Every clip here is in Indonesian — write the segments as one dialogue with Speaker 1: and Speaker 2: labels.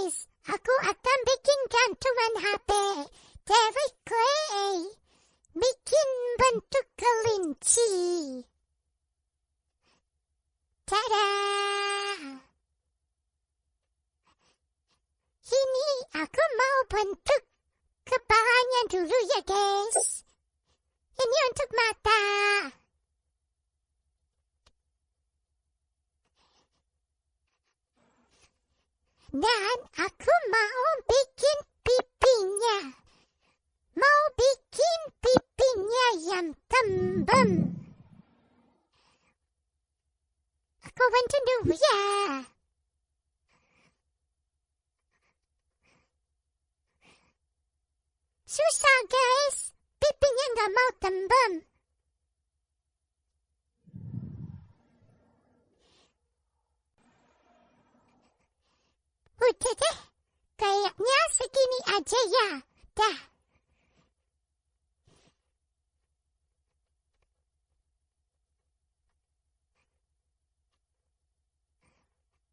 Speaker 1: guys, aku akan bikin gantungan HP dari clay. Bikin bentuk kelinci. Tada! Ini aku mau bentuk kepalanya dulu ya guys. Ini untuk mata. Dan aku mau bikin pipinya. Mau bikin pipinya yang tembem. Aku bantu dulu ya. Susah guys. Pipinya nggak mau tembem. Udah deh. Kayaknya segini aja ya. Dah.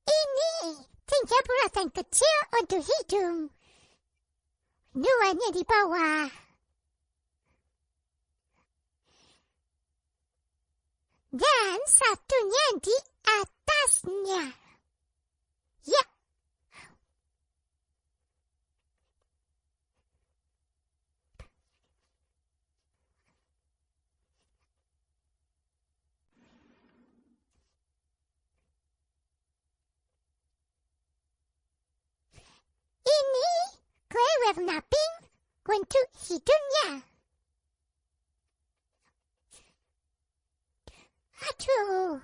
Speaker 1: Ini tinggal bulatan kecil untuk hidung. Duanya di bawah. Dan satunya di atasnya. Ya. Ini clay warna pink untuk hidungnya. Aduh,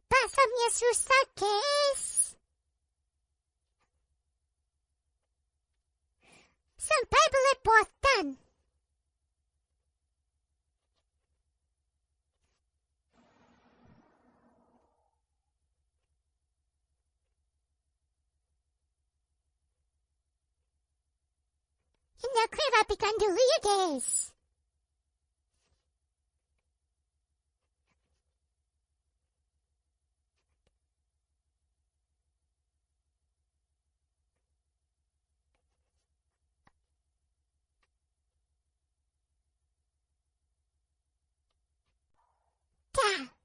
Speaker 1: pasangnya susah guys. Sampai belepotan. Ini aku rapikan dulu ya guys. Dah.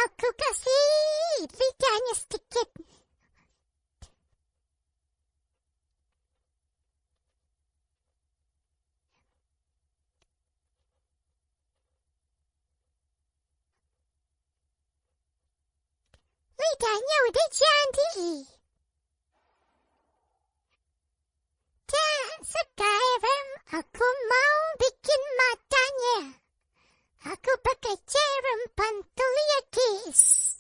Speaker 1: Aku kasih lidahnya sedikit. Lidahnya udah jadi. Dan sekarang aku mau bikin matanya. Aku pakai jarum pantul ya guys.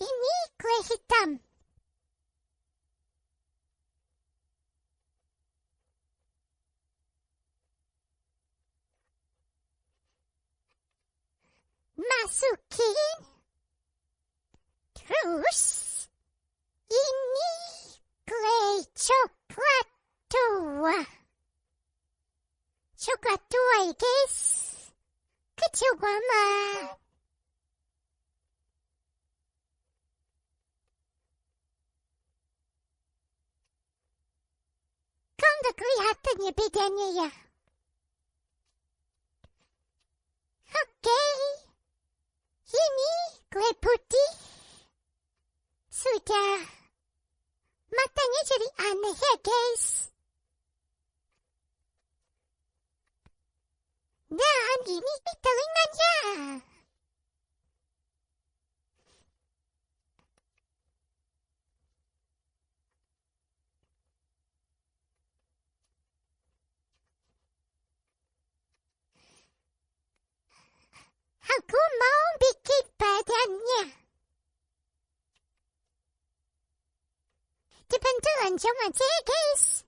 Speaker 1: Ini kue hitam. Masukin. Terus ini clay coklat tua. Coklat tua ya guys. Kecil banget. Kau nggak kelihatan ya bedanya ya? Oke. Ini kue putih. Sudah. Matanya jadi aneh ya guys. Dan ini telinganya. Aku mau bikin badannya. Dibantu langsung aja guys.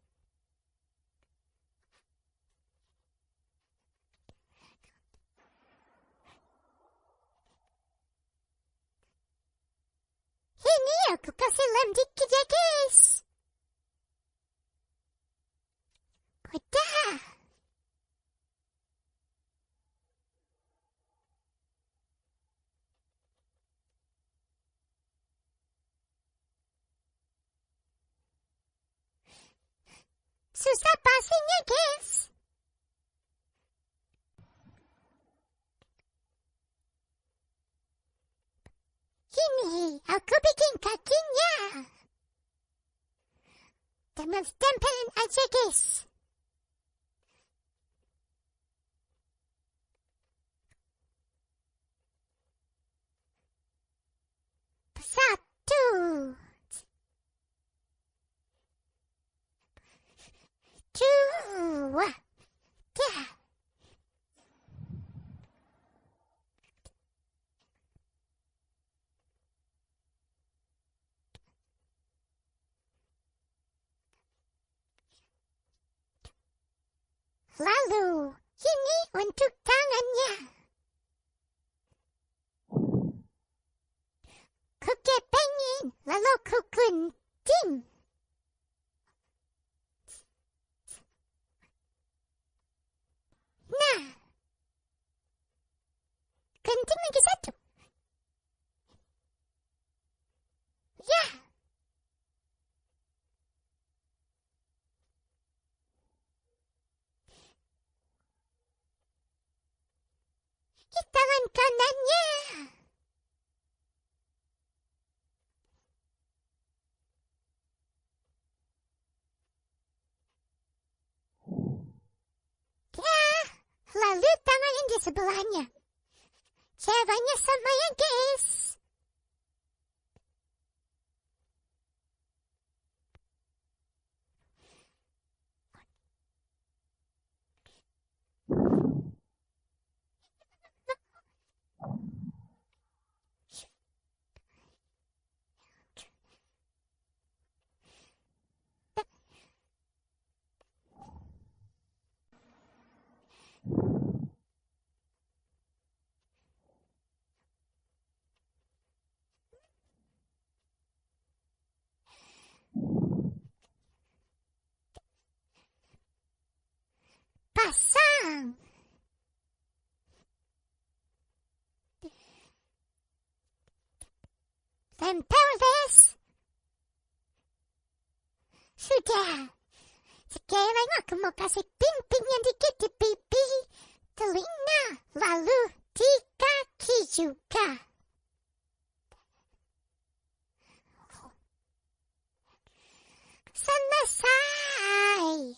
Speaker 1: aku kasih lem dikit ya guys. Udah. Susah pastinya guys. Ini aku bikin kakinya. Tempelin aja guys. Satu. Dua. Tiga. Lalu, ini untuk tangannya. Ku kepengin, lalu ku gunting. Nah, gunting lagi satu. Ya. Di tangan kanannya. Ya, lalu tangan yang di sebelahnya. Caranya sama ya guys. Pasang. Tempel guys. Sudah. Sekarang aku mau kasih pimpin yang dikit di pipi, telinga, lalu di kaki juga. Selesai.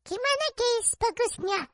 Speaker 1: Gimana guys, bagusnya?